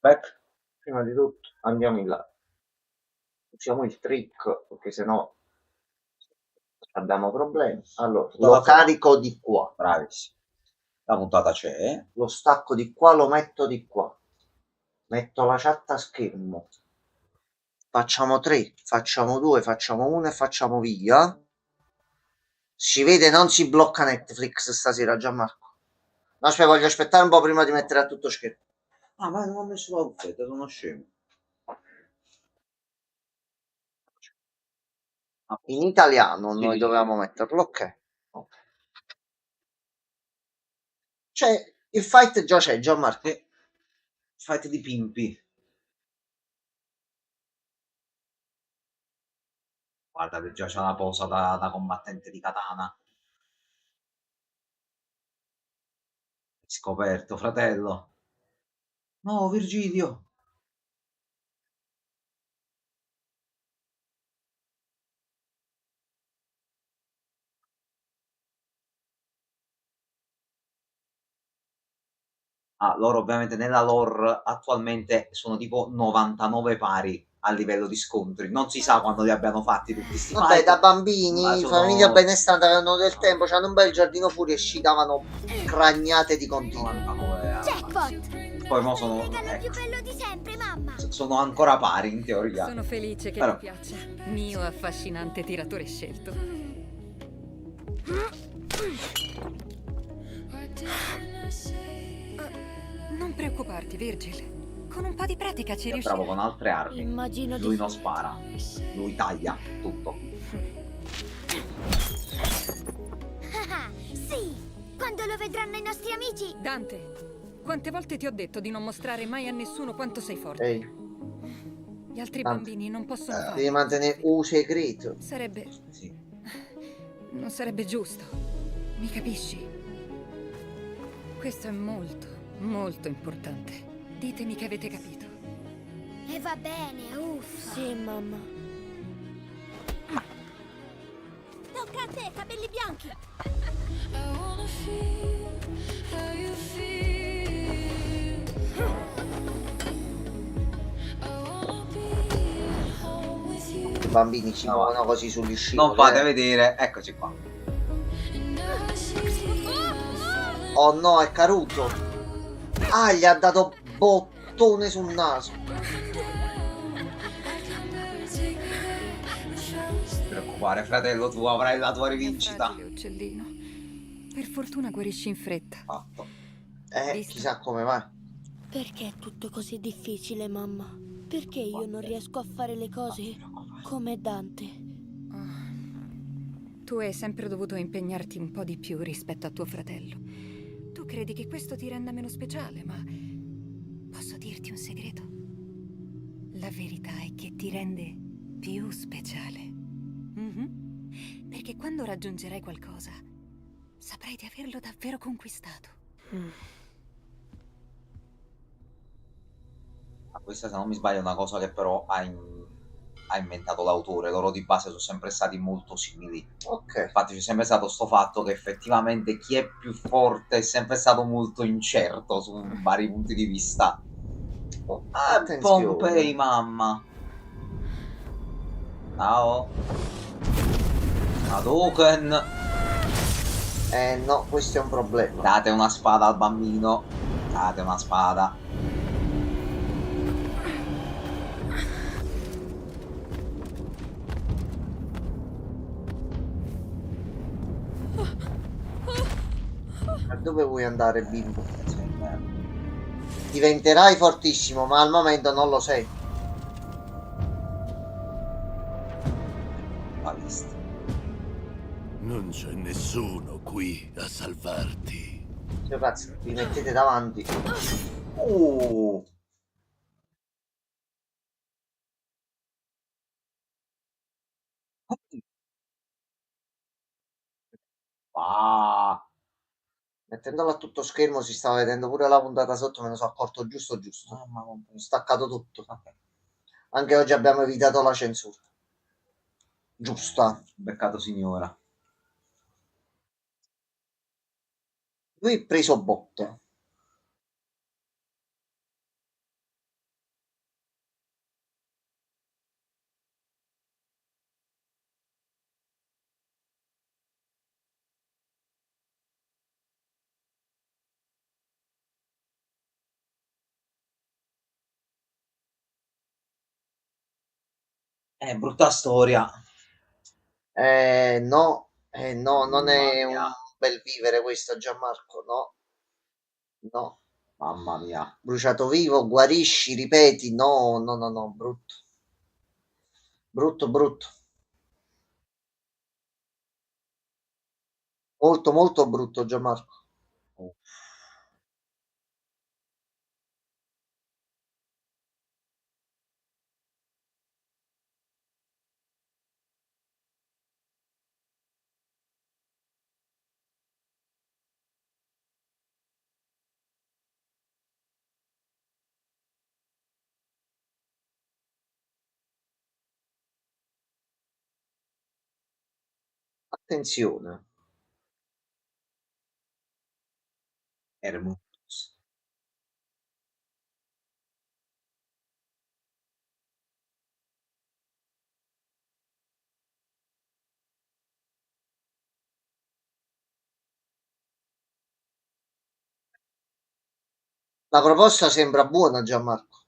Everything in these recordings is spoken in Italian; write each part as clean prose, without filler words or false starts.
Aspetta, prima di tutto andiamo in là. Usiamo il trick, perché sennò abbiamo problemi. Allora, lo carico di qua. Bravissimo. La puntata c'è. Lo stacco di qua, lo metto di qua. Metto la chat a schermo. Facciamo 3, facciamo 2, facciamo 1 e facciamo via. Si vede, non si blocca Netflix stasera, Gianmarco. No, aspetta, voglio aspettare un po' prima di mettere a tutto schermo. Ah, ma non ho messo la buffetta, sono scemo. In italiano Sì, noi sì. dovevamo metterlo, ok. Cioè, il fight già c'è, Gianmarco. Sì. Fight di pimpi. Guarda che già c'è la posa da combattente di katana. Scoperto, fratello. No, Virgilio. Ah, loro ovviamente nella lore attualmente sono tipo 99 pari a livello di scontri. Non si sa quando li abbiano fatti tutti sti Vabbè, fight, da ma bambini, famiglia sono benestante, avevano del tempo, c'hanno un bel giardino fuori e ci davano cragnate di continuo. 99 Jackpot! Poi mo Questo è il sono, regalo più ecco, bello di sempre, mamma! sono ancora pari in teoria. Sono felice che Però ti piaccia. Mio affascinante tiratore scelto. Non preoccuparti, Virgil. Con un po' di pratica ci è bravo riuscirai. con altre armi. Immagino di Lui non sì. spara, lui taglia tutto. Ah, sì! Quando lo vedranno i nostri amici! Dante, quante volte ti ho detto di non mostrare mai a nessuno quanto sei forte? Ehi, Gli altri Dante, bambini non possono farlo. devi mantenere un segreto. Sarebbe... Sì. non sarebbe giusto. Mi capisci? Questo è molto, molto importante. Ditemi che avete capito. E va bene, uff! Sì, mamma. Tocca a te, capelli bianchi! I bambini si No, muovono così sugli non scivoli. fate vedere, eccoci qua. Oh no, è caduto. Ah, gli ha dato bottone sul naso. Non ti preoccupare, fratello, tu avrai la tua Non è rivincita. facile, uccellino. Per fortuna guarisci in fretta. Fatto. Visto? Chissà come va. Perché è tutto così difficile, mamma? Perché io non riesco a fare le cose come Dante? Tu hai sempre dovuto impegnarti un po' di più rispetto a tuo fratello. Tu credi che questo ti renda meno speciale, ma posso dirti un segreto? La verità è che ti rende più speciale. Mhm. Perché quando raggiungerai qualcosa, saprai di averlo davvero conquistato. Ma questa, se non mi sbaglio, è una cosa che però ha inventato l'autore. Loro di base sono sempre stati molto simili. Ok. Infatti c'è sempre stato sto fatto che effettivamente chi è più forte è sempre stato molto incerto su vari punti di vista. Pompei, Attenzione. mamma. Ciao. Hadouken. No, questo è un problema. Date una spada al bambino. Date una spada. Ma dove vuoi andare, bimbo? Diventerai fortissimo, ma al momento non lo sei. La vista. Non c'è nessuno qui a salvarti. Cioè, ragazzi, vi mettete davanti. Oh. Ah. Mettendolo a tutto schermo si stava vedendo pure la puntata sotto, me ne sono accorto giusto giusto. Mamma mia. Ho staccato tutto. Anche oggi abbiamo evitato la censura. Giusta. Beccato signora. Lui preso botte. Brutta storia. No, no, non Mamma è un mia, bel vivere questo, Gianmarco. No, no. mamma mia. Bruciato vivo, guarisci, ripeti. No, no, no, no, brutto. Brutto, brutto. Molto, molto brutto, Gianmarco. Oh. Attenzione. Hermosus. La proposta sembra buona, Gianmarco.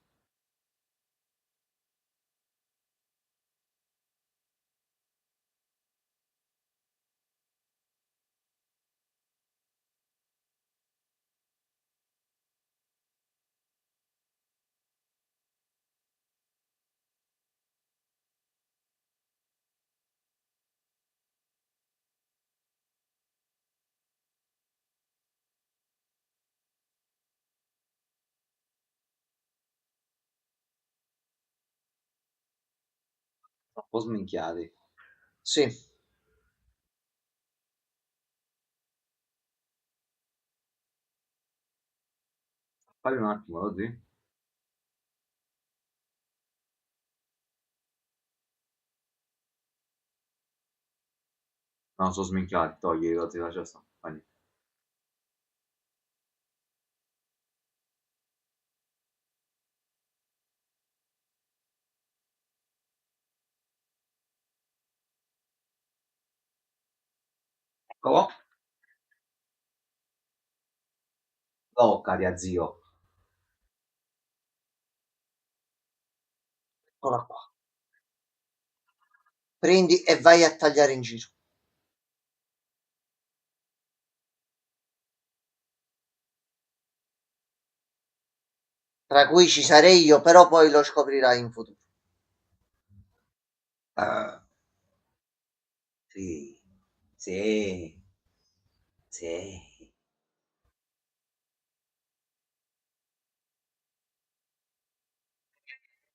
Troppo sminchiati. Sì. Falli un attimo, così. No, sono sminchiati, togli, così, lascia stare. Fai niente. Eccolo. Bloccati, zio. Eccola qua. Prendi e vai a tagliare in giro. Tra cui ci sarei io, però poi lo scoprirai in futuro. Ah, sì, sì, sì.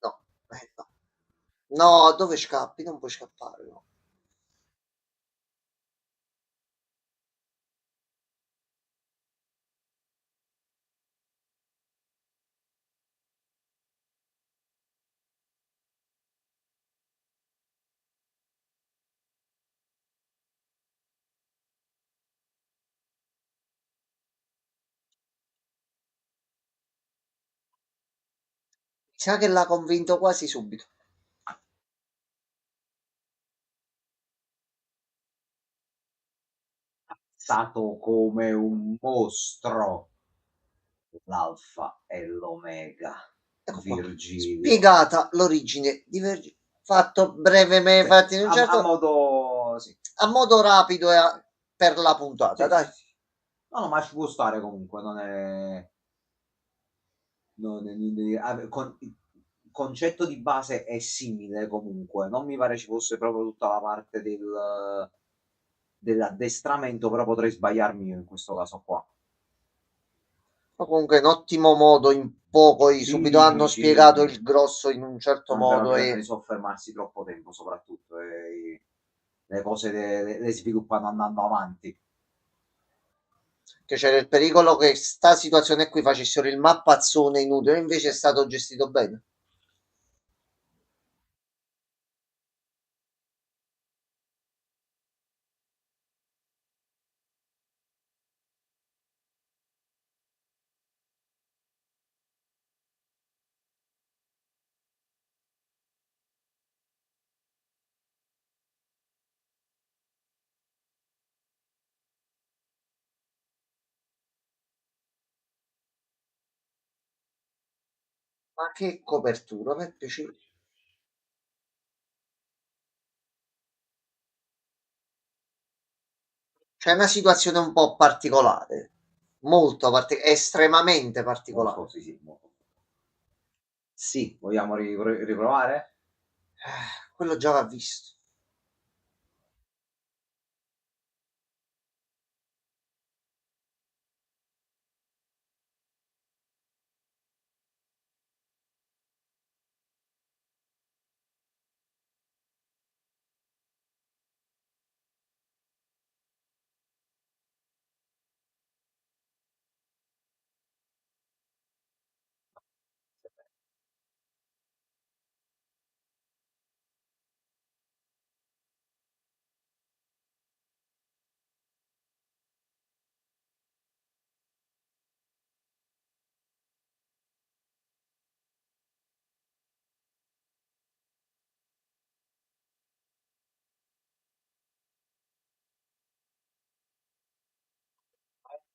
No, no. No, dove scappi? Non puoi scappare, no. Mi sa che l'ha convinto quasi subito. Stato come un mostro. L'alfa e l'omega. Ecco qua. Virgilio. Spiegata l'origine di Vergine. Fatto brevemente, Sì, fatti in un a certo modo... Sì. a modo rapido e per la puntata, Sì, dai. sì, sì. No, no, ma ci può stare comunque, il concetto di base è simile comunque, non mi pare ci fosse proprio tutta la parte dell'addestramento, però potrei sbagliarmi io in questo caso qua. Ma comunque in ottimo modo, in poco, subito hanno Sì, spiegato sì, il grosso in un certo non c'era modo bisogno di e soffermarsi troppo tempo, soprattutto, e le cose le sviluppano andando avanti. che c'era il pericolo che sta situazione qui facessero il mappazzone inutile, invece è stato gestito bene. Ma che copertura, per piacere. C'è una situazione un po' particolare, molto estremamente particolare. Molto, sì, sì, molto. Sì, vogliamo riprovare? Quello già va visto.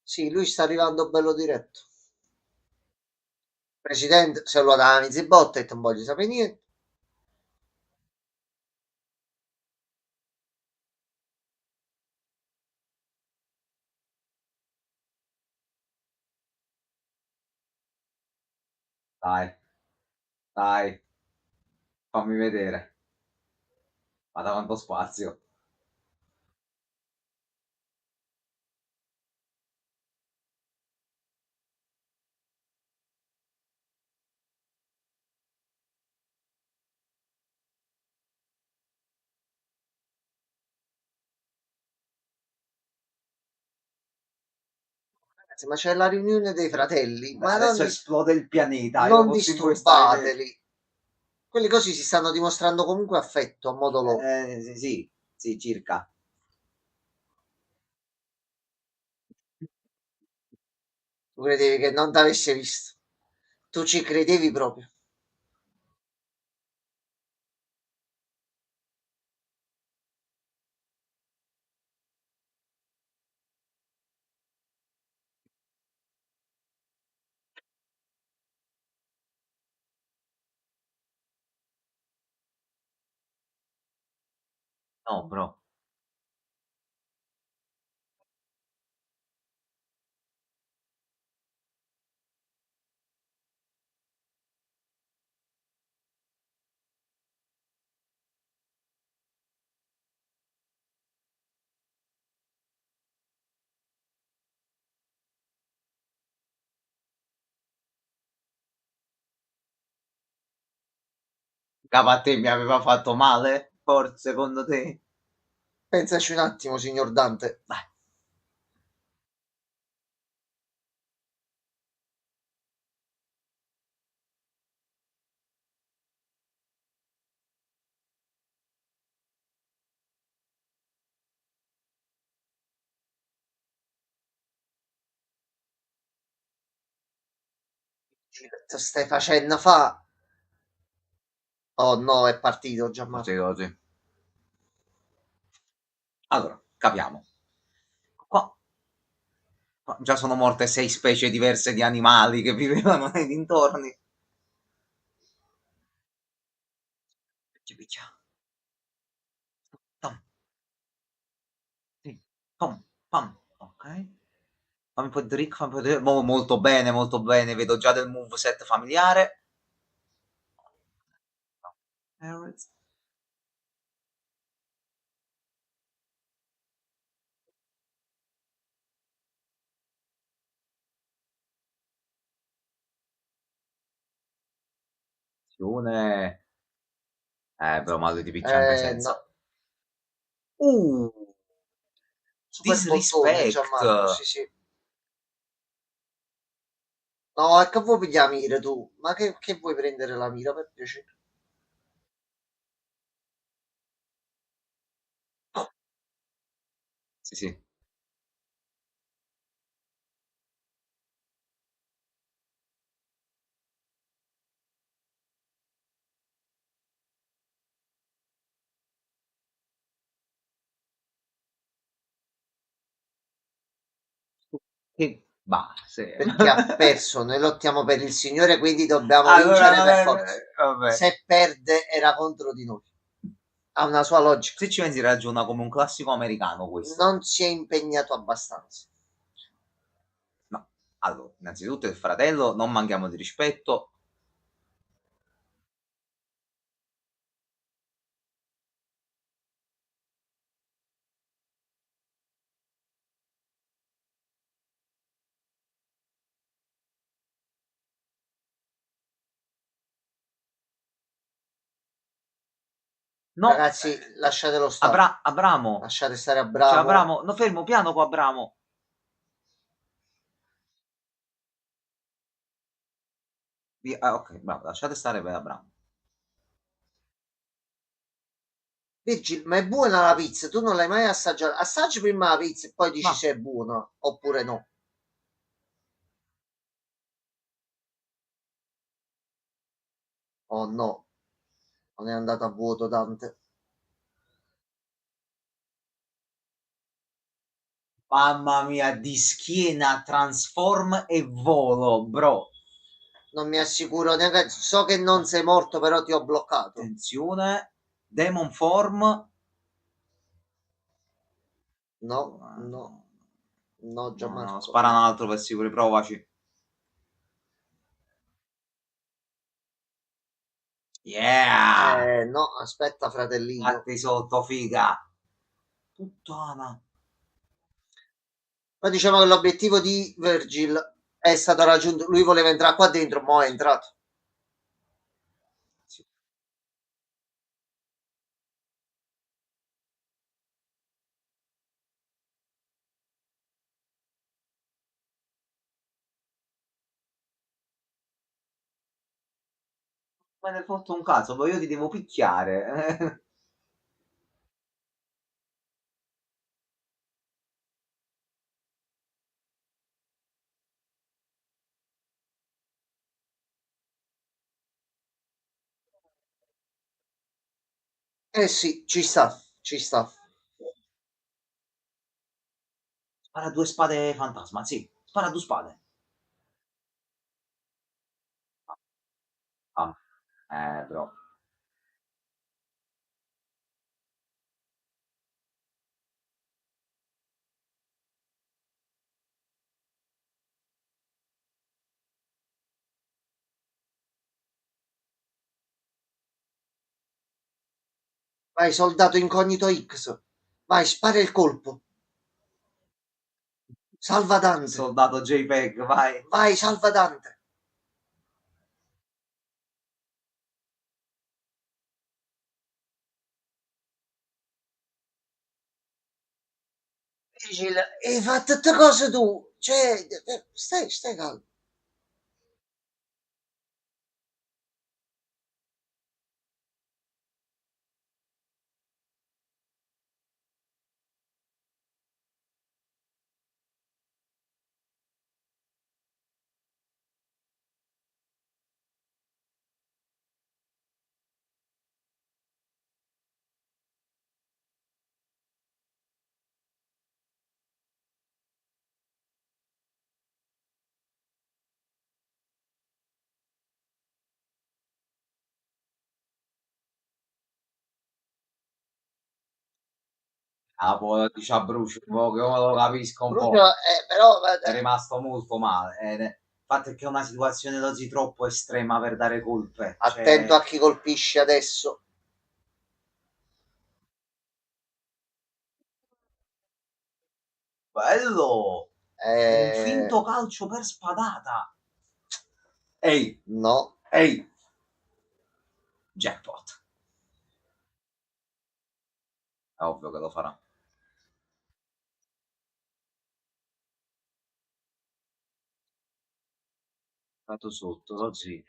Sì, lui sta arrivando bello diretto. Presidente, se lo dà la botta e non voglio sapere niente. Dai, dai, fammi vedere. Ma da quanto spazio? Ragazzi, ma c'è la riunione dei fratelli, ma Adesso non, esplode il pianeta, io non fossi in voi starei... disturbateli. Quelli così si stanno dimostrando comunque affetto a modo loro. Sì, sì, sì, circa. Tu credevi che non t'avesse visto? Tu ci credevi proprio? No, bro. Cavate mi aveva fatto male? Forse, secondo te? Pensaci un attimo, signor Dante. Dai. Che stai facendo fa? Oh no, è partito Gianmarco. Così, così. Allora, capiamo. Qua già sono morte 6 specie diverse di animali che vivevano nei dintorni. Picchia. Tom. Sì. Pom, pam. Ok. Fammi un po' di trick, fammi un po' di... molto bene, molto bene. Vedo già del moveset familiare. Azione. Però ma lui ti picchia in presenza. No. Super bottone Disrespect. Gianmarco, sì sì. No, è che vuoi pigliare la mira tu? Ma che vuoi prendere la mira per piacere? Sì, sì. Che base. Perché ha perso, noi lottiamo per il Signore, quindi dobbiamo Allora, vincere per vabbè, forza. vabbè. Se perde era contro di noi. Ha una sua logica. Se ci pensi ragiona come un classico americano questo. Non si è impegnato abbastanza. No. Allora, innanzitutto il fratello, non manchiamo di rispetto. No, Ragazzi, lasciatelo stare. Abramo. Lasciate stare Cioè, Abramo. Abramo, no, fermo, piano con Abramo. Ok, bravo, lasciate stare per Abramo. Virgil, ma è buona la pizza? Tu non l'hai mai assaggiata? Assaggi prima la pizza e poi dici Ma- se è buona oppure no. Oh no, non è andata a vuoto Dante. Mamma mia, di schiena, transform e volo, bro. Non mi assicuro neanche. So che non sei morto, però ti ho bloccato. Attenzione, Demon Form. No, no, no, Gianmarco. No, spara un altro per sicuro, provaci. Yeah! No, aspetta, fratellino. Fatti sotto, figa. Puttana. Ma diciamo che l'obiettivo di Virgil è stato raggiunto. Lui voleva entrare qua dentro, ma è entrato. Sì. Me ne hai fatto un caso, poi io ti devo picchiare. Eh sì, ci sta, ci sta. Spara due spade fantasma, sì. Spara due spade. Ah, bro. Vai, soldato incognito X. Vai, spara il colpo. Salva Dante. Soldato JPEG, vai. Vai, salva Dante. Virgil, hai fatto tutte cose tu. Cioè, stai calmo. Ah, poi dice a Brucio, che io lo capisco un po'. Bruno, però È rimasto molto male. Il fatto è che è una situazione così troppo estrema per dare colpe. attento Cioè, a chi colpisce adesso. bello! Un Eh, finto calcio per spadata. Ehi, no, ehi. Jackpot. È ovvio che lo farà. Fatto sotto, così.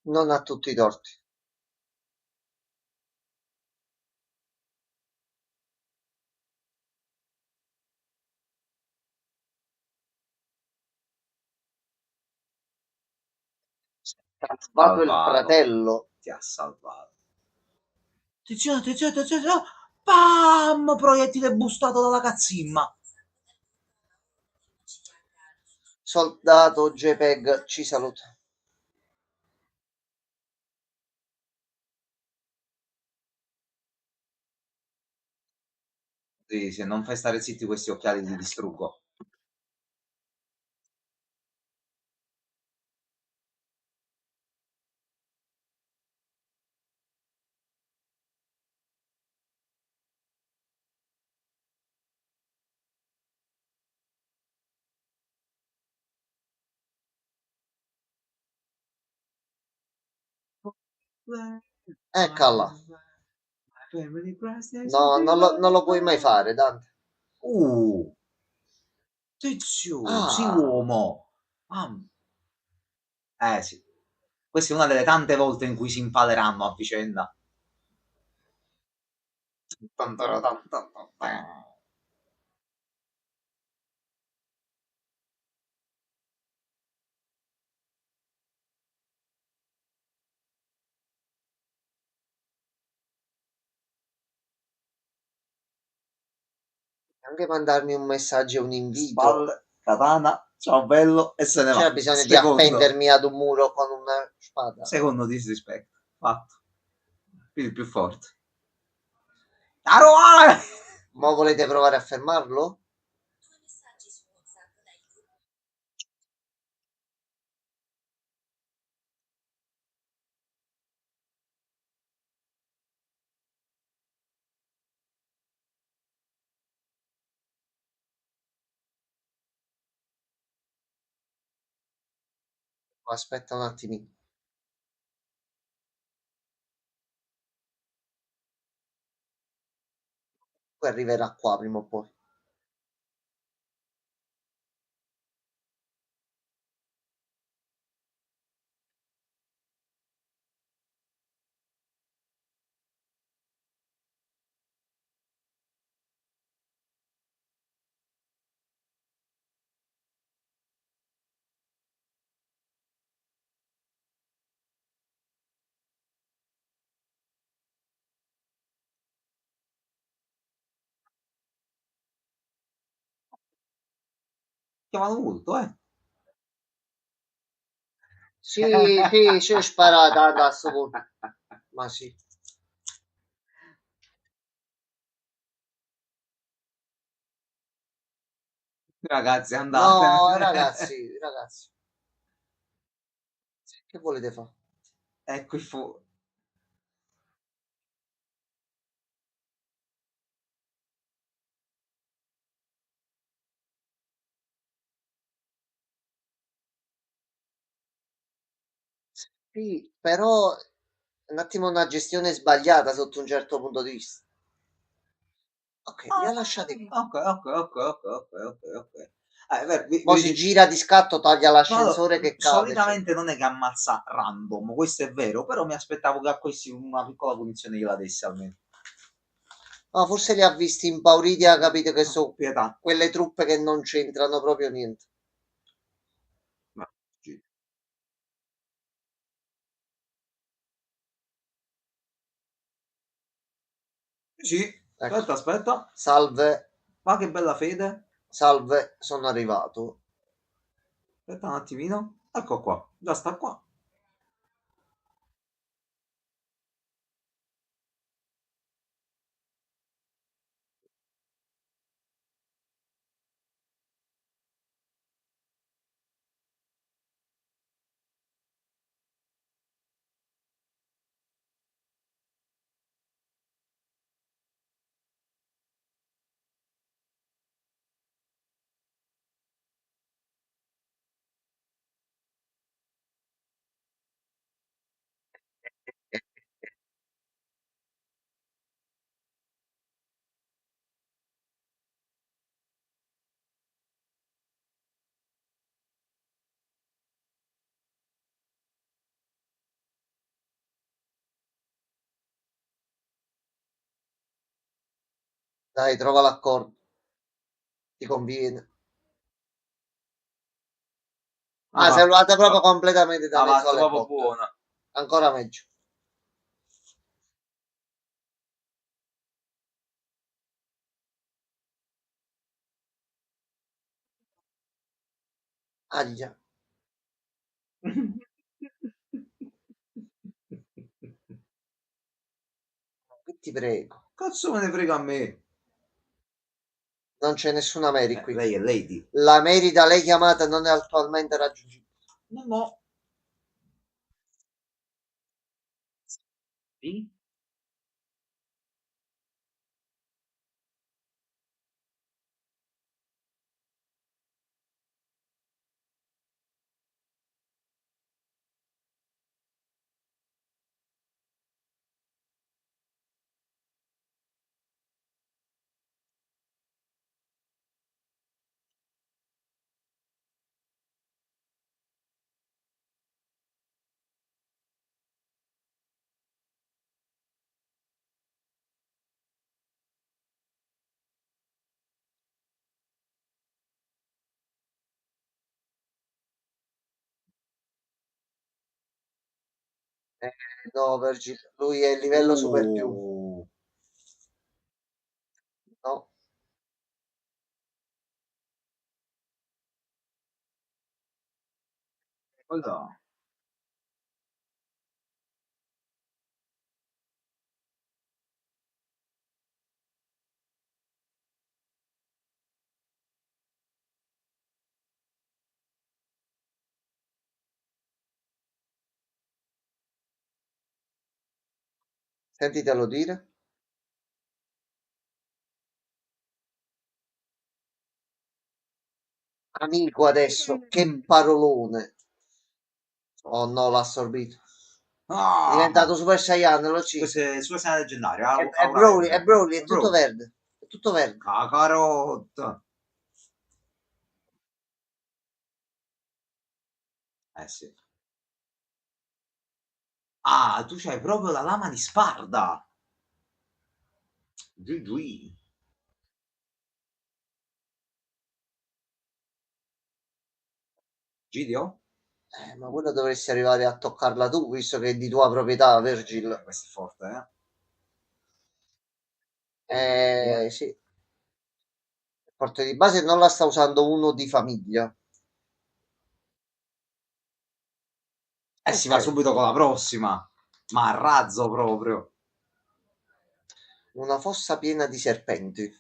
non ha tutti i torti. Ha salvato il Salvato. fratello. Ti ha salvato. Attenzione, attenzione, attenzione. Pam! Proiettile bustato dalla cazzimma. Soldato JPEG ci saluta. Sì, se non fai stare zitti questi occhiali li distruggo. Eccola. No, non lo puoi mai fare, Dante. Tizio, sì Ah, uomo. Sì. Questa è una delle tante volte in cui si impaleranno a vicenda. anche mandarmi un messaggio e un invito. Spalle, katana, ciao bello e se ne C'era va. bisogno di appendermi ad un muro con una spada. Secondo disrispetto. Fatto. Il più forte. Aroa! Ma volete provare a fermarlo? Aspetta un attimino. Poi arriverà qua prima o poi. Chiamano molto, eh. Sì, sì, ci ho sparato a sto punto. Ma sì. Ragazzi, andatene. No, ragazzi, ragazzi. Che volete fare? Ecco il fu. Sì, però un attimo una gestione sbagliata sotto un certo punto di vista. Ok, li ha lasciati qui. Ok. Beh, Mo si gira di scatto, taglia no, l'ascensore che cade. Cioè. solitamente non è che ammazza random, questo è vero, però mi aspettavo che a questi una piccola punizione gliela desse almeno. No, forse li ha visti impauriti e ha capito che sono Pietà. quelle truppe che non c'entrano proprio niente. Ma, sì. Sì, Ecco. aspetta. Salve, Ma che bella fede. salve, sono arrivato. Aspetta un attimino. Ecco qua, già sta qua. Dai, trova l'accordo. Ti conviene. Ah, Ah, sei arrivata proprio completamente da la mezzo faccio alle proprio botte. buona. Ancora meglio. Aglia. Ti prego. Cazzo me ne frega a me? Non c'è nessuna Mary qui. Lei è Lady. La Mary da lei chiamata non è attualmente raggiungibile. No, no. Sì? Eh, no, Virgil, lui è il livello super più. No, Cosa? sentitelo dire. Amico adesso, che parolone. Oh no, l'ha assorbito. È Ah! diventato Super Saiyan, lo ci. Questo è sulla scena leggendaria. È Broly, è Broly, è tutto Broly. verde. È tutto verde. Cacarotta. Eh sì. Ah, tu c'hai proprio la lama di Sparda. GG. Gidio? Ma quello dovresti arrivare a toccarla tu, visto che è di tua proprietà, Virgil. Questo è forte, eh? Sì. Porta di base non la sta usando uno di famiglia. Si va Ok. subito con la prossima. Ma a razzo proprio. Una fossa piena di serpenti.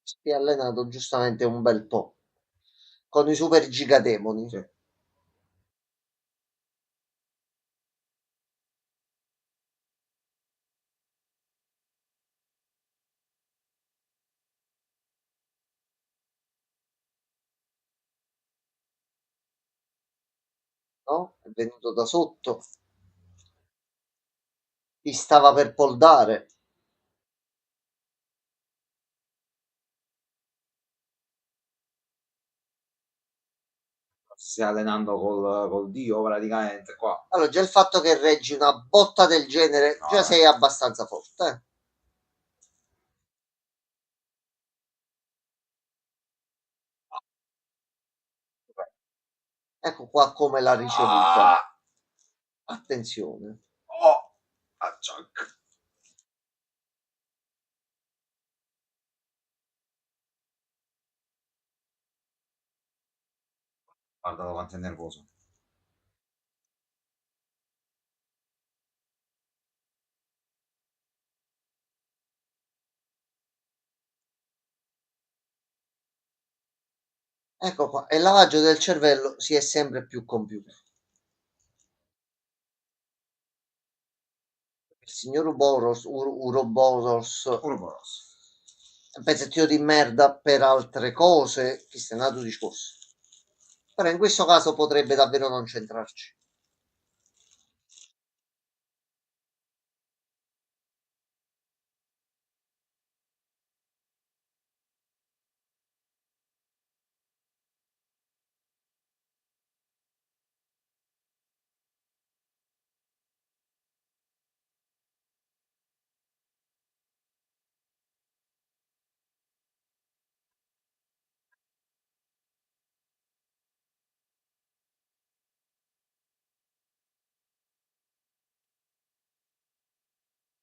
Si è allenato giustamente un bel po'. Con i super gigademoni. Sì. No? È venuto da sotto. Ti stava per poldare. Si sta allenando col dio praticamente qua. Allora, già il fatto che reggi una botta del genere, No, già sei abbastanza forte. Ecco qua come l'ha ricevuta. Ah! Attenzione. Oh! Acciac. Guarda quanto è nervoso. Ecco qua. E il lavaggio del cervello si è sempre più compiuto. Il signor Uroboros, Ouroboros. un pezzettino di merda per altre cose, che sia un altro discorso. Però in questo caso potrebbe davvero non centrarci.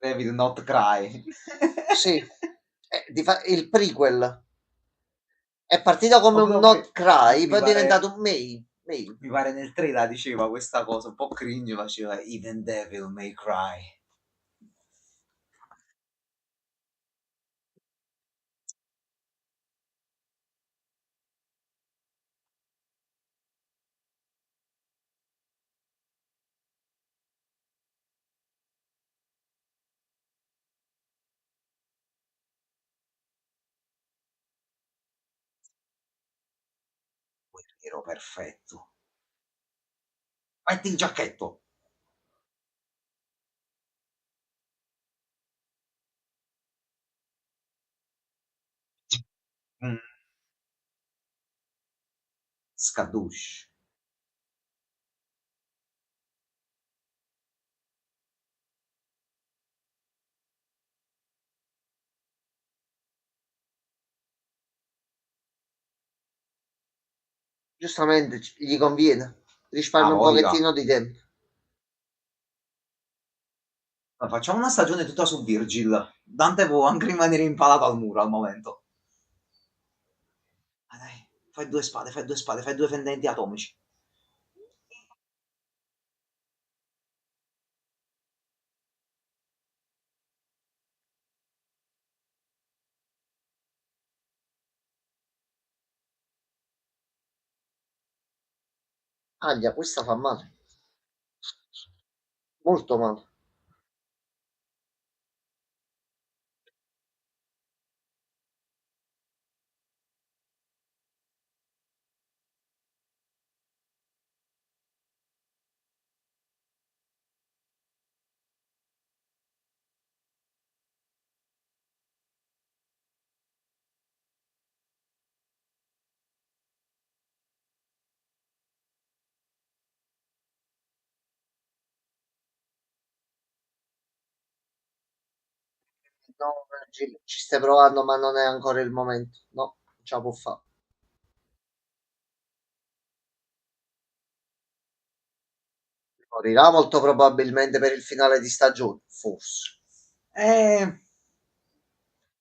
Devil Not Cry. Sì, il prequel. È partito come un Not Cry, poi è diventato un May. Mi pare nel trailer diceva questa cosa, un po' cringe, faceva Even Devil May Cry. Guerriero perfetto. Metti il giacchetto. Mm. Scadouche. Giustamente, gli conviene. Risparmia un Voglia. pochettino di tempo. Facciamo una stagione tutta su Virgil. Dante può anche rimanere impalato al muro al momento. Ah, dai, fai due spade, fai due fendenti atomici. Aglia, questa fa male. Molto male. No, ci stai provando, ma non è ancora il momento. No, non ce la può fare. Morirà molto probabilmente per il finale di stagione. Forse. Eh,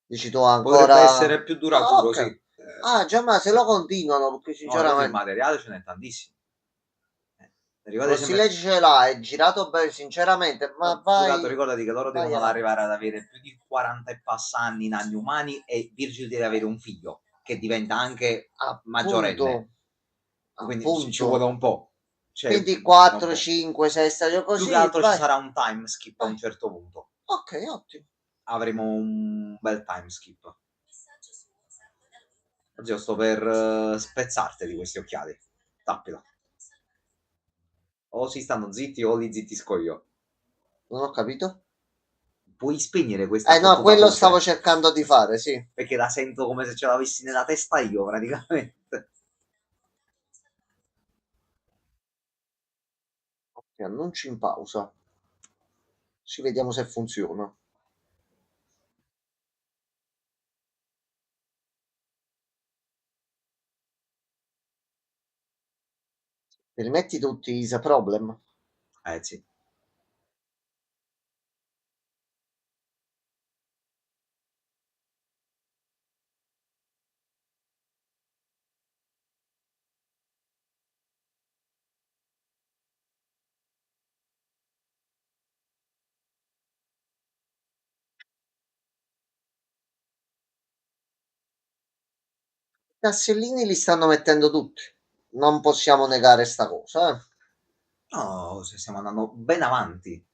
Dici tu potrebbe ancora. essere più duraturo, Ok. sì. Ah, già, ma se lo continuano, perché No, il sinceramente. materiale ce n'è tantissimo. Ricordati Rossi sempre. Legge ce l'ha, è girato bene, sinceramente, ma Più che altro vai. ricordati che loro Vai devono avanti. arrivare ad avere più di 40 e passa anni in anni umani e Virgil deve avere un figlio che diventa anche maggiorenne. Quindi ci vuole Appunto. un po'. Cioè, Quindi un 4, po'. 5, 6 stagioni Più che così, altro ci vai. sarà un time skip a un Vai. certo punto. Ok, ottimo. Avremo un bel time skip. Oggi sto per spezzarti questi occhiali. Tappila. O si stanno zitti o li zittisco io. Non ho capito. Puoi spegnere questa No, fottuta quello voce? stavo cercando di fare, sì. Perché la sento come se ce l'avessi nella testa io, praticamente. Ok, annunci in pausa. Ci vediamo se funziona. Li rimetti tutti is a problem. Sì. I tassellini li stanno mettendo tutti. Non possiamo negare sta cosa, eh. No, stiamo andando ben avanti.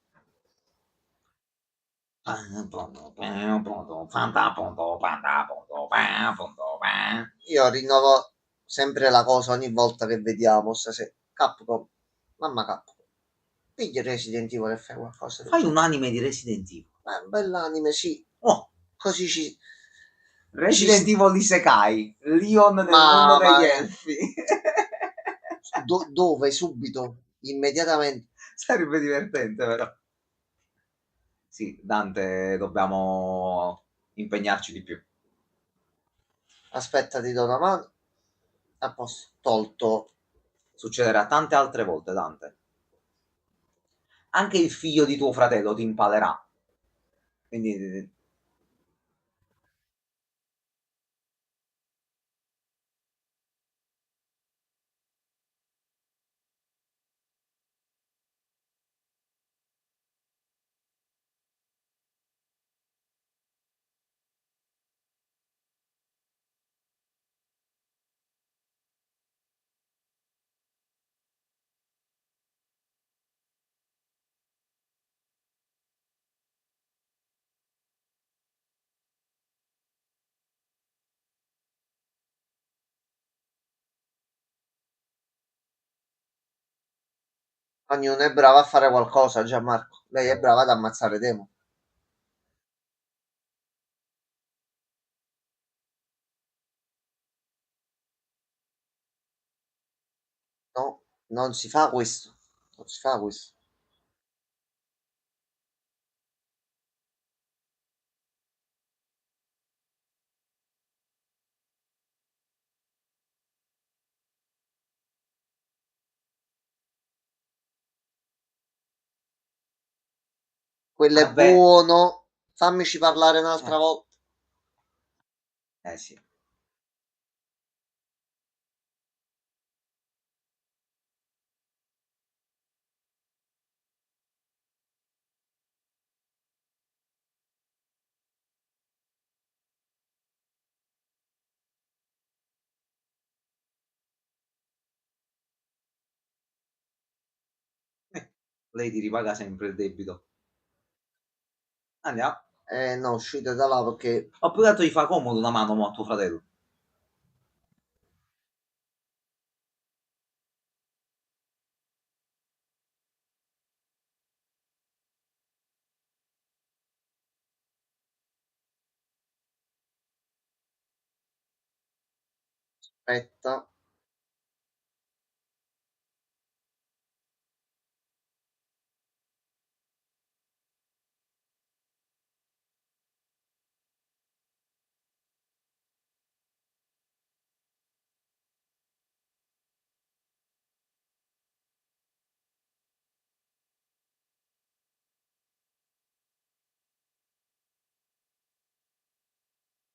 Io rinnovo sempre la cosa ogni volta che vediamo stasera. Capcom, mamma Capcom. Pigli Resident Evil e fai qualcosa del Fai un genere. anime di Resident Evil. Un bell'anime, sì. Oh, Così ci. Resident Evil Isekai. Leon nel mondo Ma degli elfi. dove? Subito? Immediatamente? Sarebbe divertente, però. Sì, Dante, dobbiamo impegnarci di più. Aspetta, ti do una mano. A posto. Tolto. Succederà tante altre volte, Dante. Anche il figlio di tuo fratello ti impalerà. Quindi Ognuno è brava a fare qualcosa, Gianmarco. Lei è brava ad ammazzare Demo. No, non si fa questo. Non si fa questo. Quello è vabbè, buono. Fammici parlare un'altra volta. sì. Lei ti ripaga sempre il debito. Andiamo. No, uscite da là perché Oppure tanto gli fa comodo una mano mo, a tuo fratello. aspetta.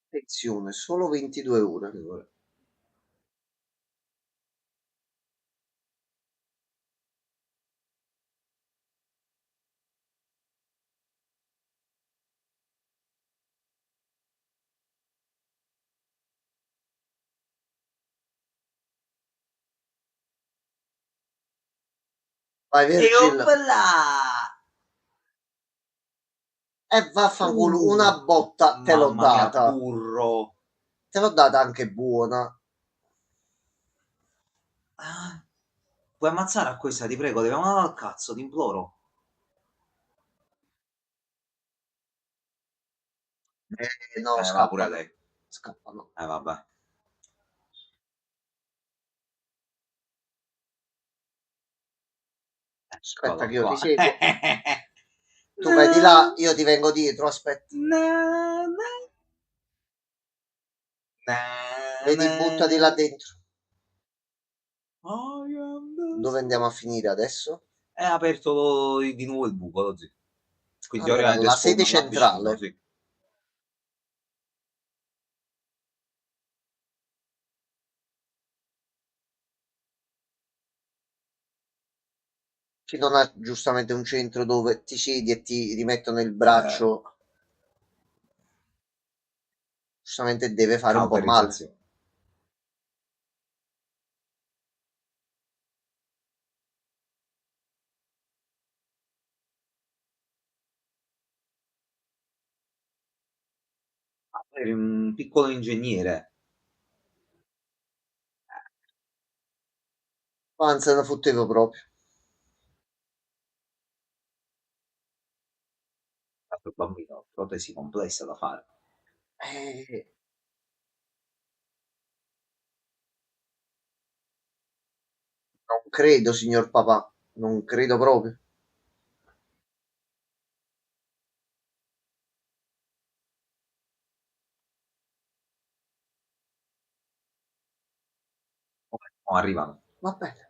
Attenzione, solo 22 ore. Vai, E Virgil. opla! E vaffanculo, una botta te l'ho Mamma mia, data. burro. Te l'ho data anche buona. Ah, puoi ammazzare a questa, ti prego, devi andare al cazzo, ti imploro. No, Va pure scappano. lei. Scappano. Vabbè. Aspetta Eccolo che io ti qua. seguo. Tu vai di là, io ti vengo dietro, aspetta. Na, na, na, Vedi, na. buttati là dentro. I am the Dove andiamo a finire adesso? È aperto di nuovo il buco così. Quindi Allora, teoricamente la sede spawnano là vicino, centrale. sì. Chi non ha giustamente un centro dove ti siedi e ti rimettono il Eh, braccio, giustamente deve fare un po' male. Cauterizzazione. Eri un piccolo ingegnere. Ma non se ne fottevo proprio. Fatto bambino, protesi complessa da fare. Eh, non credo, signor papà, non credo proprio. Oh, arrivano. Va bene.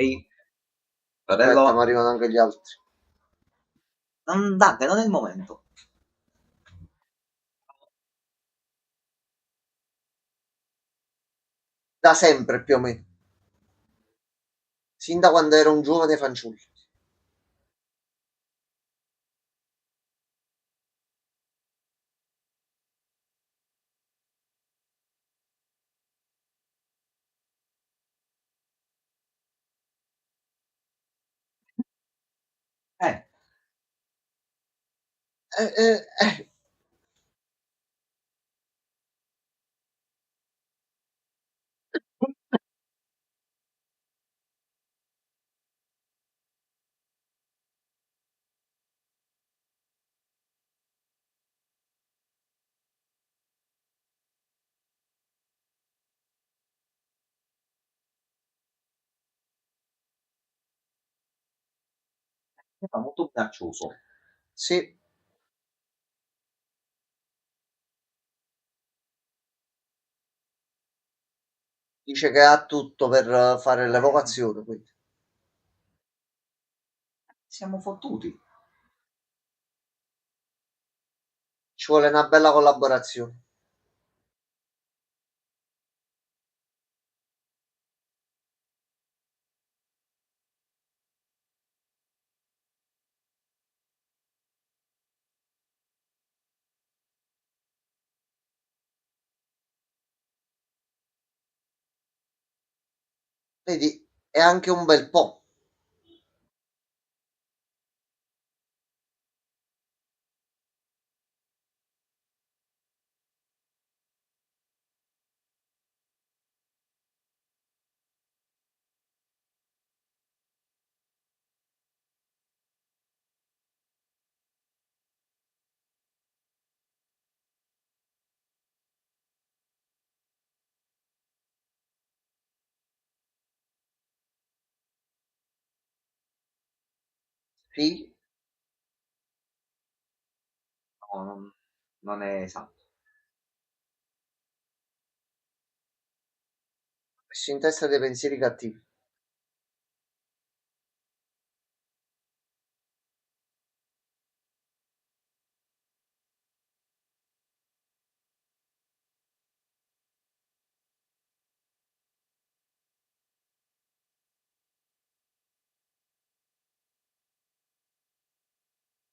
Ehi, Aspetta, ma Fratello, arrivano anche gli altri. Dante, non è il momento. Da sempre più o meno. Sin da quando ero un giovane fanciullo. Eh, Eh, eh, eh. mi fa molto minaccioso. Sì, dice che ha tutto per fare l'evocazione, quindi Siamo fottuti. ci vuole una bella collaborazione. Vedi, è anche un bel po'. Sì, No, non è esatto. messo in testa dei pensieri cattivi.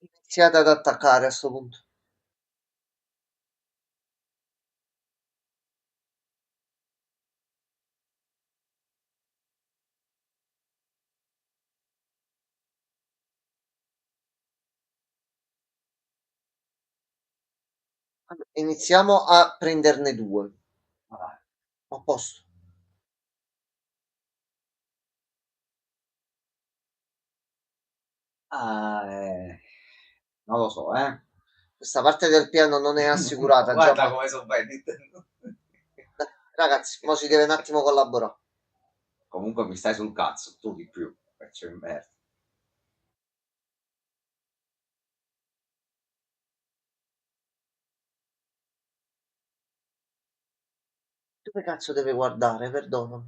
Iniziate ad attaccare a sto punto. Iniziamo a prenderne due. Vabbè. A posto. Ah, non lo so, eh. Questa parte del piano non è assicurata, già Guarda fatta. come sono belli. Ragazzi, mo si deve un attimo collaborare. Comunque mi stai sul cazzo, tu di più. Faccio in merda. Dove cazzo deve guardare? Perdono.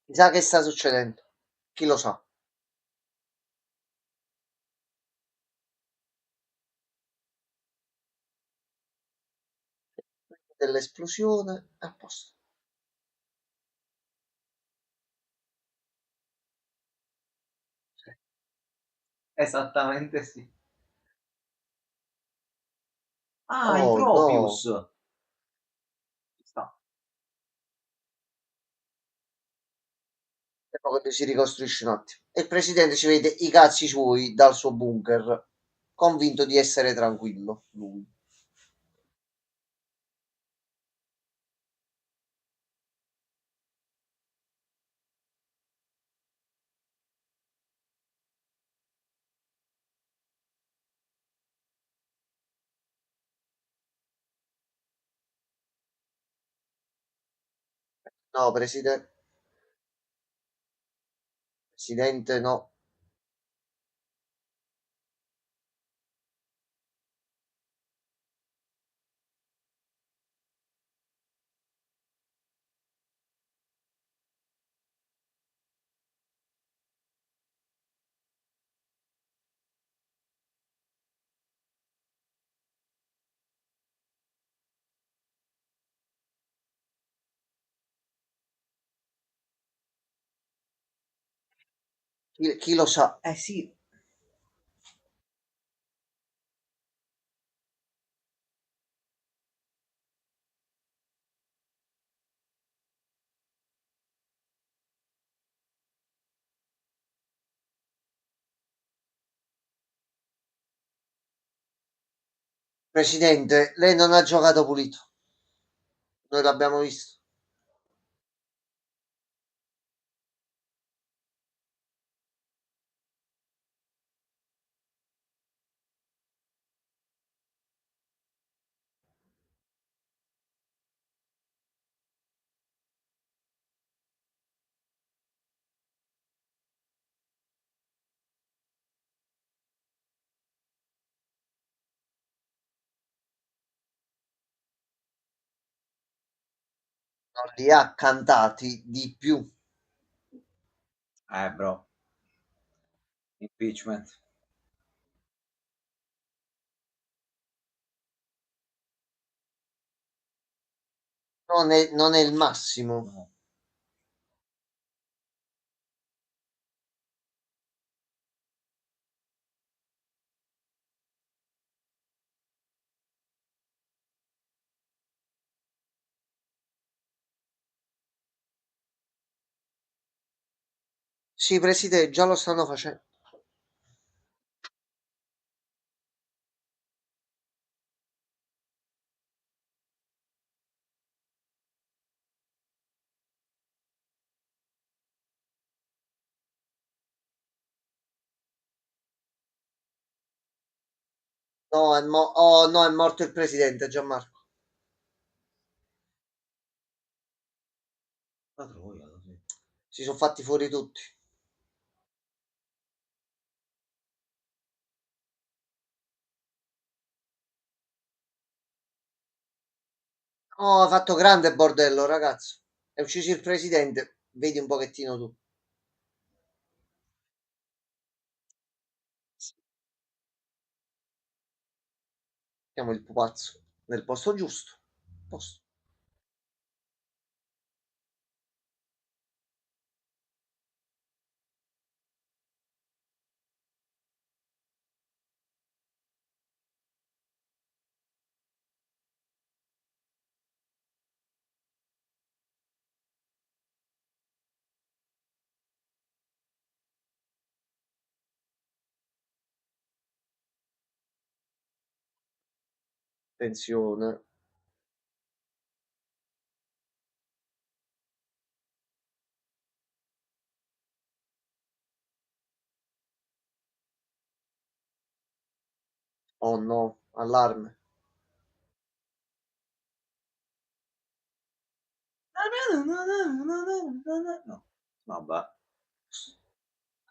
Mi sa che sta succedendo. Chi lo sa? Dell'esplosione. A posto. Esattamente sì. Ah, i Oh Propius. no. Ci sta. E poi quando si ricostruisce un attimo. E il presidente ci vede i cazzi suoi dal suo bunker, convinto di essere tranquillo. Lui. No, presidente, no. Chi lo sa? Eh sì. Presidente, lei non ha giocato pulito. Noi l'abbiamo visto. Non li ha cantati di più. Bro. Impeachment. Non è il massimo. No. Sì, presidente, già lo stanno facendo. No, oh, no, è morto il presidente Gianmarco. La troia, sì. Si sono fatti fuori tutti. Oh, ha fatto grande bordello, ragazzo. È ucciso il presidente. Vedi un pochettino tu. Mettiamo il pupazzo nel posto giusto. Posto. Attenzione. Oh no, allarme. No. Vabbè.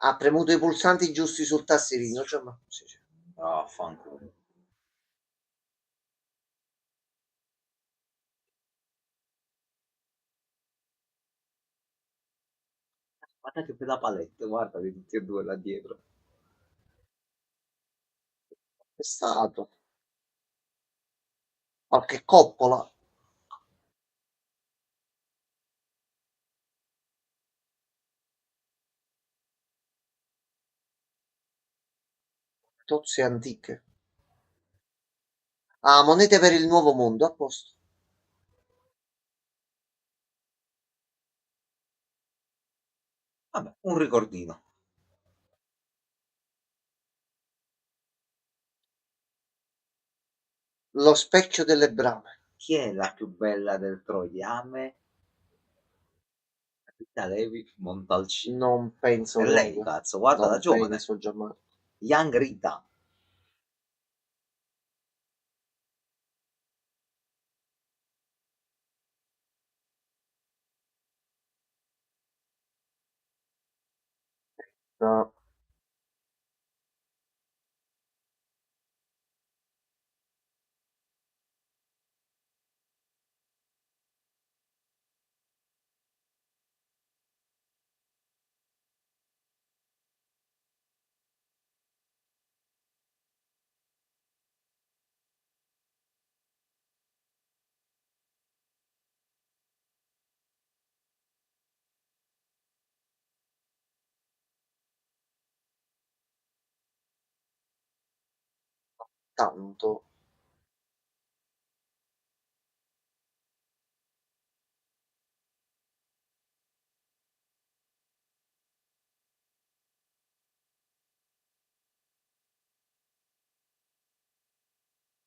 Ha premuto i pulsanti giusti sul tastierino. Cioè, ma... sì, sì. Ah, fanculo. Guarda che bella palette, guarda di tutti e due là dietro. È stato. Qualche coppola. Tozze antiche. Ah, monete per il nuovo mondo, a posto. Vabbè, un ricordino. Lo specchio delle brame. Chi è la più bella del troiame? Rita Levi Montalcino. Non penso È lei, proprio. cazzo, guarda da Non giovane. penso, Gianmarco. Young Rita. No, tanto.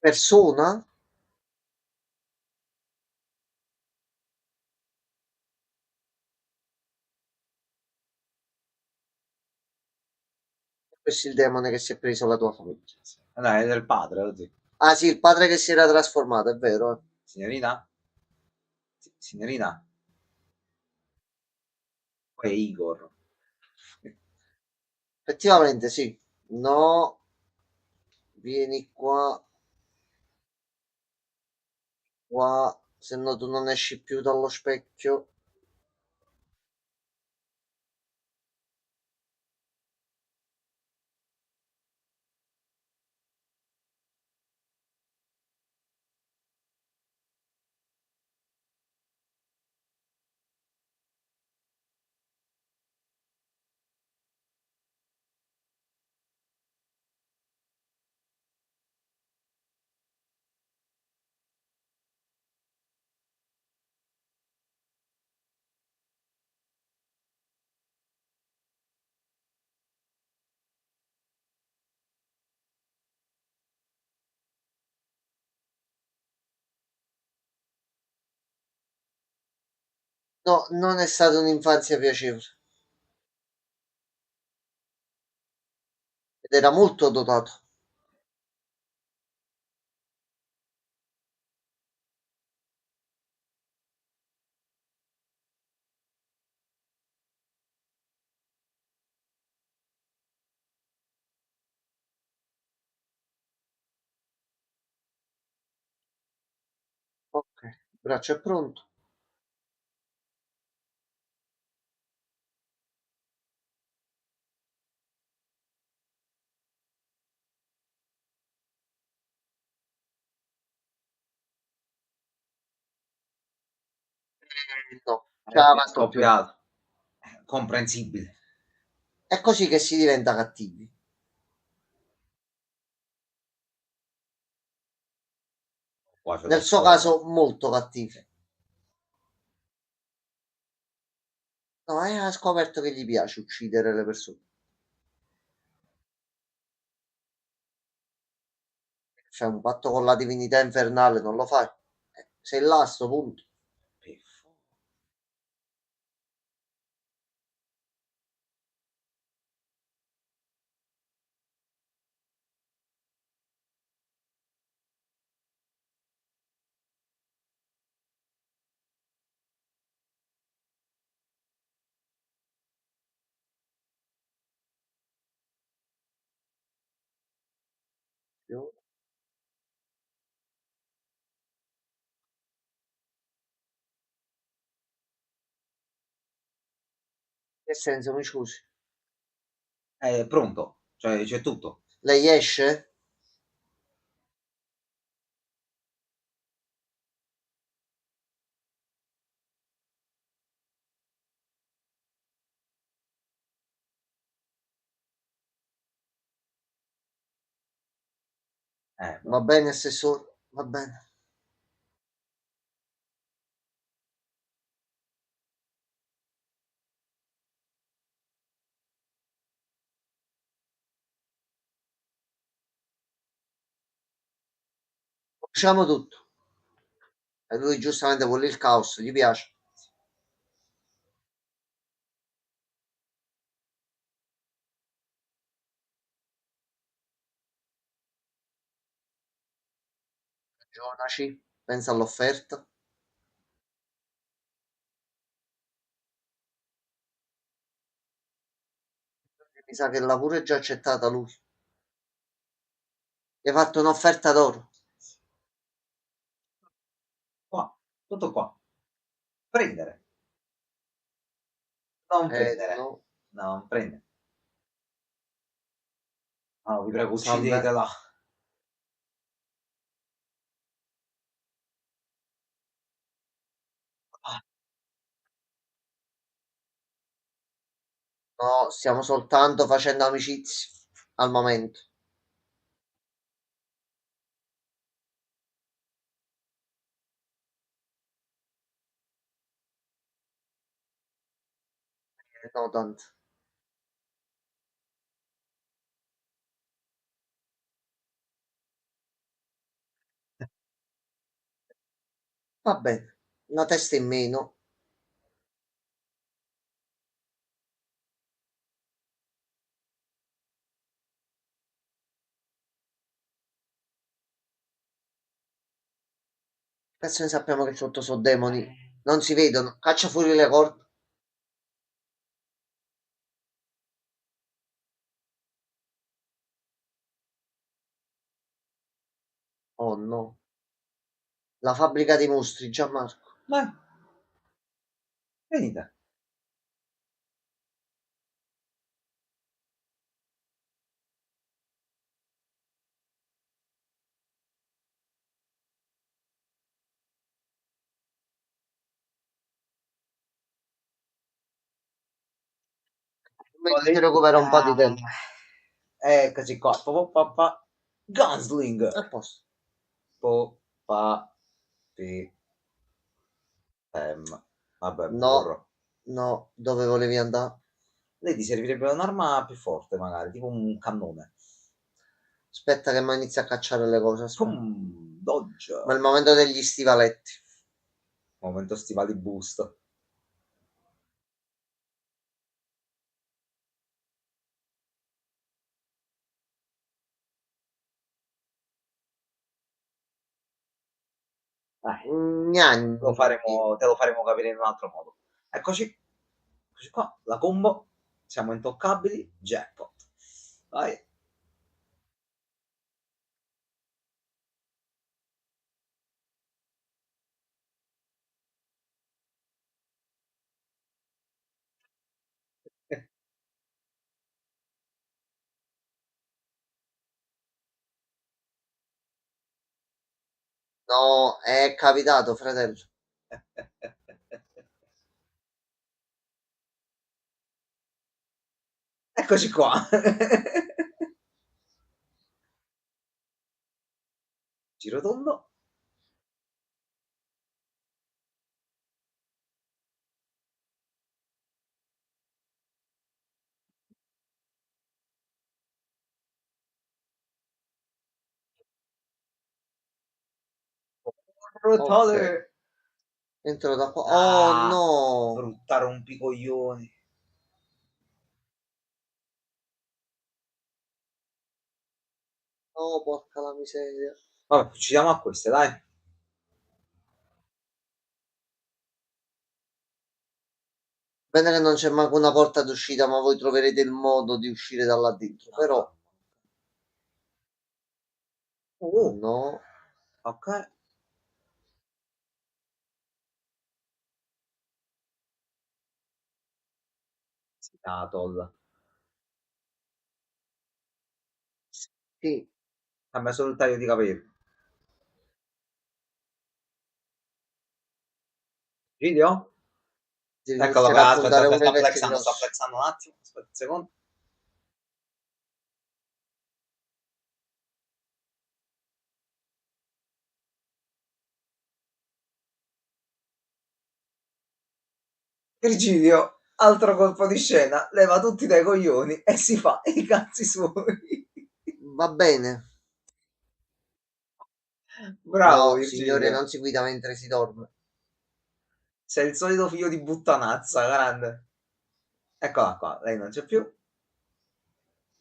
Persona? Questo è il demone che si è preso la tua famiglia. Allora, è del padre, così. Ah sì, il padre che si era trasformato, è vero. Signorina? Signorina? Poi è Igor. Effettivamente sì. No, vieni qua, qua, se no tu non esci più dallo specchio. No, non è stata un'infanzia piacevole. Ed era molto dotato. Ok, il braccio è pronto. No, ce la È fatto più. scoppiato. Comprensibile. È così che si diventa cattivi. Qua c'è Nel da suo scuola. caso, molto cattivi. No, ha scoperto che gli piace uccidere le persone. C'è un patto con la divinità infernale, non lo fai. Sei là a sto punto. Che senso, mi scusi? È pronto. Cioè, c'è tutto. Lei esce? Va bene, assessore? Va bene. Facciamo tutto. E lui giustamente vuole il caos, gli piace. Ragionaci, pensa all'offerta. Mi sa che l'ha pure già accettata lui. Gli hai fatto un'offerta d'oro. Qua, tutto qua. Prendere. Non prendere. No. Non prendere. No, vi prego, Salve. uccidetela. No, stiamo soltanto facendo amicizia al momento. No, tanto. Va bene, una testa in meno. Adesso ne sappiamo che sotto sono demoni. Non si vedono. Caccia fuori le corde. Oh no. La fabbrica dei mostri, Gianmarco. Vai. Venite. Ti recupera un po' di tempo. Eccoci qua. Gunsling. A posto. Po, pa, pi, Vabbè, No, burro. no, dove volevi andare? Lei ti servirebbe un'arma più forte, magari, tipo un cannone. Aspetta che mi inizia a cacciare le cose. Aspetta. Dodge. Ma è il momento degli stivaletti. Momento stivali boost. Gnagni. Te lo faremo capire in un altro modo. Eccoci. Eccoci qua. La combo. Siamo intoccabili. Jackpot. Vai. No, è capitato, fratello. Eccoci qua. Giro tondo. Brutale. Ok. Entro da qua. Oh no. Brutta rompicoglioni. Oh, porca la miseria. Vabbè, uccidiamo a queste, dai. Bene che non c'è manco una porta d'uscita, ma voi troverete il modo di uscire da là dentro. Però, no. Ok. Seattle. Sì, Cambia solo il taglio di capelli. Video? ti Eccolo qua, inizierà a aspetta, puntare aspetta, pure i sta petti flexando, sta grossi. flexando un attimo. Aspetta un secondo. Virgilio, altro colpo di scena, leva tutti dai coglioni e si fa i cazzi suoi. Va bene. Bravo No, signore, Virgilio. non si guida mentre si dorme. Sei il solito figlio di puttanazza, grande. Eccola qua, lei non c'è più.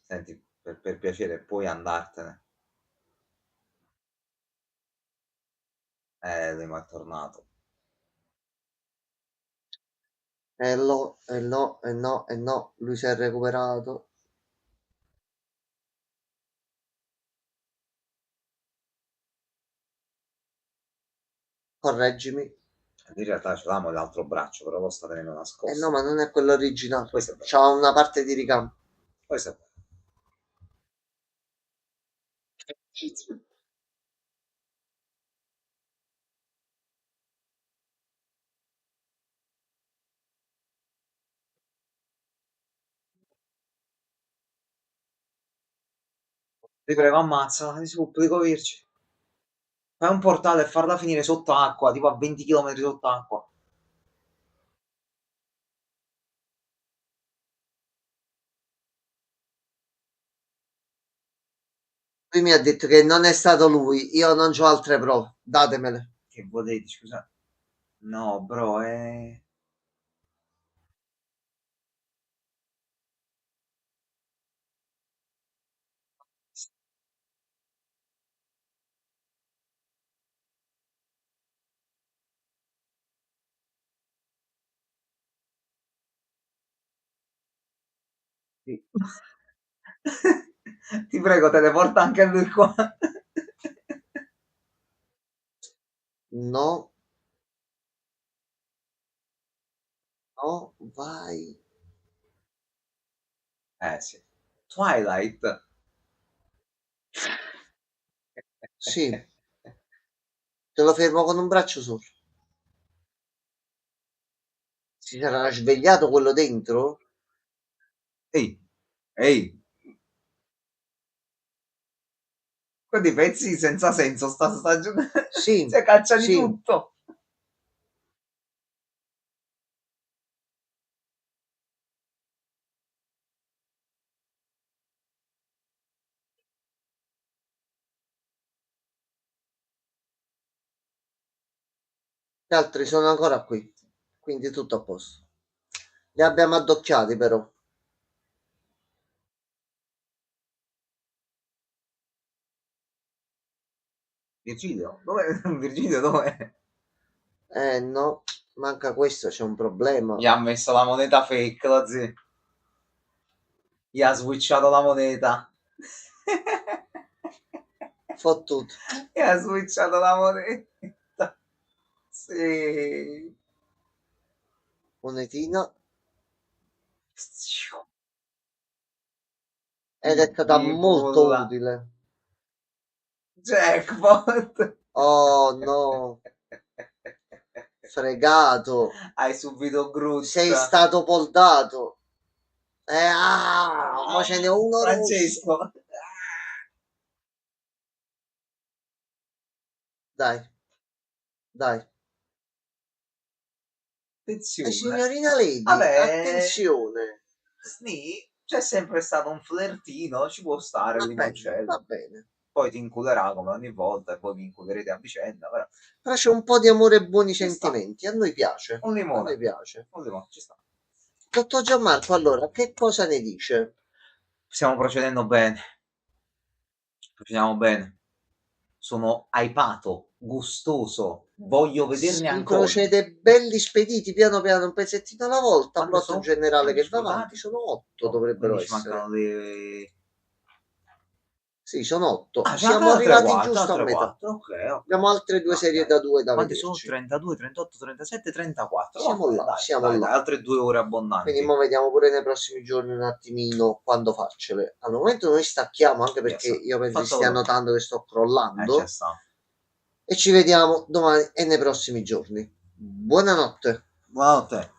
Senti, per piacere, puoi andartene. Lui mi è tornato. E no, e no, e no, e no. Lui si è recuperato. Correggimi. In realtà ce l'avamo l'altro braccio, però lo sta tenendo nascosto. No, ma non è quello originale. Questo è bello. C'ha una parte di ricambio. Questo è bello. Ti prego, ammazzala, ti supplico, Virgine. Fai un portale e farla finire sotto acqua, tipo a 20 km sotto acqua. Lui mi ha detto che non è stato lui, io non ho altre prove, datemele. Che volete, scusa? No, bro, Sì. Ti prego, teleporta anche lui qua. No, no, vai. Sì. Twilight. Sì, te lo fermo con un braccio solo. Si sarà svegliato quello dentro? Ehi, ehi. Quindi pezzi senza senso sta stagione. Sì, Si caccia di sì. tutto. Gli altri sono ancora qui, quindi tutto a posto. Li abbiamo addocchiati però. Virgilio, dove? Virgilio, dov'è? No, manca questo, c'è un problema. Gli ha messo la moneta fake, lo zio. Gli ha switchato la moneta. Fottuto. Gli ha switchato la moneta. Sì. Monetina. Ed è stata molto Divola. utile. Jackpot. Oh no, fregato. Hai subito Groot. Sei stato poldato. Ma ce n'è uno rosso. Francesco. Dai, dai. Attenzione. Signorina Lady, Vabbè, attenzione. Sni c'è sempre stato un flirtino, ci può stare Va il bene, limoncello. va bene. Poi ti inculerà come ogni volta e poi vi inculerete a vicenda. Però Però c'è un po' di amore e buoni Ci sta. sentimenti. A noi piace. un A limone. noi piace. Un limone, ci sta. Dottor Gianmarco, allora, che cosa ne dice? Stiamo procedendo bene. Procediamo bene. Sono hypato, gustoso. Voglio vederne Si ancora. procede belli spediti, piano piano, un pezzettino alla volta. Quante Plotto sono? generale che va Scusate. avanti, sono 8 dovrebbero Quindi ci essere. mancano le... Sì, sono 8. Ah, c'è Siamo altre arrivati quattro, giusto a altre metà. quattro. Ok. Abbiamo altre due serie da 2 da Quanti sono? vederci. 32, 38, 37, 34. Siamo Vabbè, là, dai, siamo dai, là. dai, altre 2 ore abbondanti. Quindi mo vediamo pure nei prossimi giorni un attimino quando farcele. Al momento noi stacchiamo anche perché Yes, io penso che fatto stia loro. notando che sto crollando. C'è sta. E ci vediamo domani e nei prossimi giorni. Buonanotte. Buonanotte.